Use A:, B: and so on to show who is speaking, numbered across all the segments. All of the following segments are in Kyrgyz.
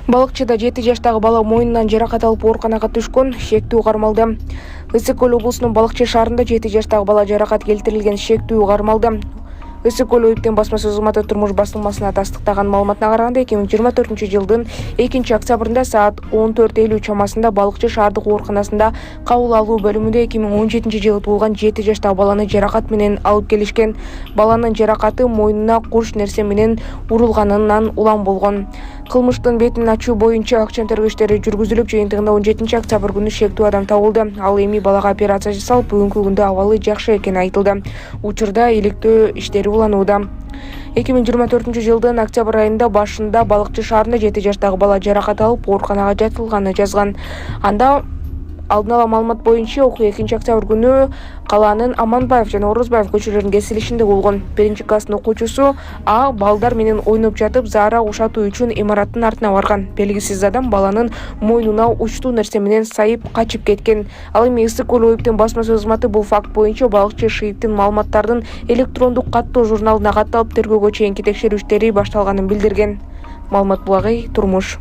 A: Балыкчыда 7 жаштагы бала мойнунан жаракат алып ооруканага түшкөн, шектүү кармалды. Ысык көл облусунун Балыкчы шаарында 7 жаштагы бала жаракат келтирилген, шектүү кармалды. Ысык көл УИКтин басмасөз кызматы турмуш басылмасына тастыктаган маалыматына караганда 2024-жылдын 2-октябрында саат 14:50 чамасында Балыкчы шаардык ооруканасында кабыл алуу бөлүмүндө 2017-жылы туулган 7 жаштагы баланы жаракат менен алып келишкен. Баланын жаракаты мойнуна курч нерсе менен урулганынан улам болгон. Кылмыштын бетин ачуу боюнча акчам тергөөчтөрү жүргүзүлүп, жыйынтыгында 17-октябрь күнү шектүү адам табылды. Ал эми балага операция жасалып, бүгүнкү күндө абалы жакшы экени айтылды. Учурда иликтөө иштери уланууда. 2024-жылдын октябрь айында башында Балыкчы шаарында 7 жаштагы бала жаракат алып ооруканага жаткызылганын жазган. Анда алдын ала маалымат боюнча окуя 2-октябрь күнү калаанын Аманбаев жана Орозбаев көчөлөрүнүн кесилишинде болгон. 1-класстын окуучусу А балдар менен ойноп жатып, заара ушатуу үчүн имараттын артына барган. Белгисиз адам баланын мойнуна учтуу нерсе менен сайып качып кеткен. Ал эми Ысык көл УИКтин басмасөз кызматы бул факт боюнча Балыкчы ШИИБтин маалыматтардын электрондук каттоо журналына катталып, тергөөгө чейинки текшерүү иштери башталганын билдирген. Маалымат булагай турмуш.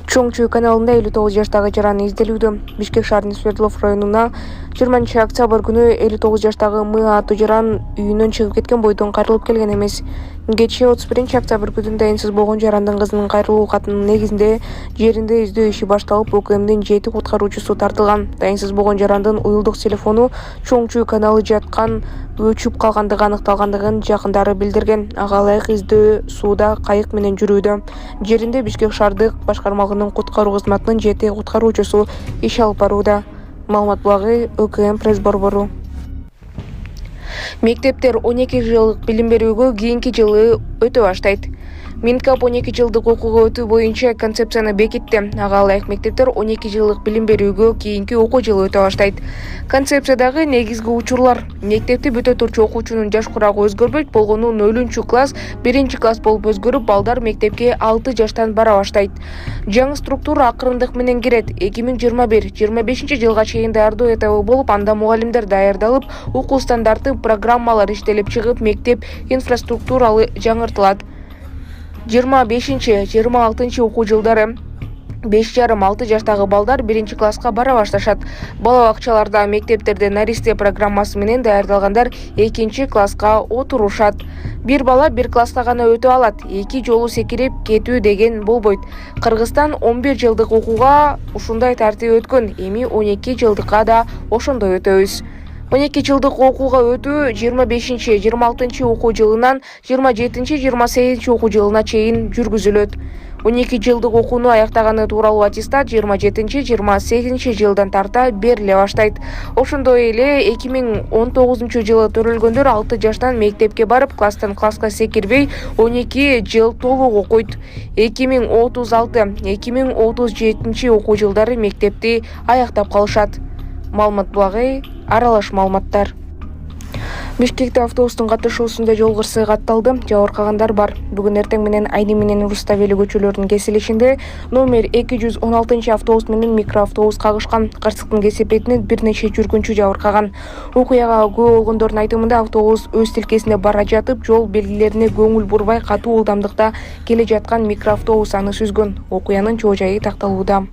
A: Чоң Чүй каналында 59 жаштагы жараны изделүүдө. Бишкек шаарынын Свердлов районуна 20-октябрь күнү 59 жаштагы М аттуу жаран үйүнөн чыгып кеткен бойдон кайрылып келген эмес. Кечээ 31-октябрь күнү дайынсыз болгон жарандын кызынын кайрылуу катынын негизинде жеринде издөө иши башталып, ОКМдин 7 куткаруучусу тартылган. Дайынсыз болгон жарандын уюлдук телефону Чоң Чүй каналы жаткан өчүп калгандыгы аныкталгандыгын жакындары билдирген. Ага ылайык издөө сууда кайык менен жүрүүдө. Жеринде Бишкек шаардык башкармалыгынын куткаруу кызматынын 7 куткаруучусу иш алып барууда. Маалымат булагай ОКМ пресс борбору. Мектептер 12 жылдык билим берүүгө кийинки жылы өтө баштайт. Минкап 12 жылдык окууга өтүү боюнча концепцияны бекитти. Ага ылайык мектептер 12 жылдык билим берүүгө кийинки окуу жылы өтө баштайт. Концепциядагы негизги учурлар: мектепти бүтө турчу окуучунун жаш курагы өзгөрбөйт, болгону 0-класс 1-класс болуп өзгөрүп, балдар мектепке 6 жаштан бара баштайт. Жаңы структура акырындык менен кирет. 2021-25 жылга чейин даярдоо этабы болуп, анда мугалимдер даярдалып, окуу стандарты, программалар иштелип чыгып, мектеп инфраструктуралы жаңыртылат. 25-26 окуу жылдары 5,5-6 жаштагы балдар 1-класска бара башташат. Бала бакчаларда, мектептерде наристе программасы менен даярдалгандар 2-класска отурушат. Бир бала 1 класска гана өтө алат, 2 жолу секирип кетүү деген болбойт. Кыргызстан 11 жылдык окууга ушундай тартип өткөн, эми 12 жылдыкка да ошондой өтөбүз. 12 жылдык окууга өтүү 25-26 окуу жылынан 27-28 окуу жылына чейин жүргүзүлөт. 12 жылдык окууну аяктаганы тууралуу аттестат 27-28 жылдан тарта бериле баштайт. Ошондой эле 2019-жылы төрөлгөндөр 6 жаштан мектепке барып, класстан класска секирбей 12 жыл толук окуйт. 2036-2037 окуу жылдары мектепти аяктап калышат. Маалымат булагай аралаш маалыматтар. Бишкекте автобустун катышуусунда жол кырсыгы катталды. Жабыркагандар бар. Бүгүн эртең менен Айны менен Руставели көчөлөрүнүн кесилишинде номер 216 автобус менен микроавтобус кагышкан. Кырсыктын кесепетинен бир нече жүргүнчү жабыркаган. Окуяга күбө болгондордун айтымында автобус өз тилкесинде бара жатып, жол белгилерине көңүл бурбай катуу ылдамдыкта келе жаткан микроавтобус аны сүзгөн. Окуянын чоо жайы такталууда.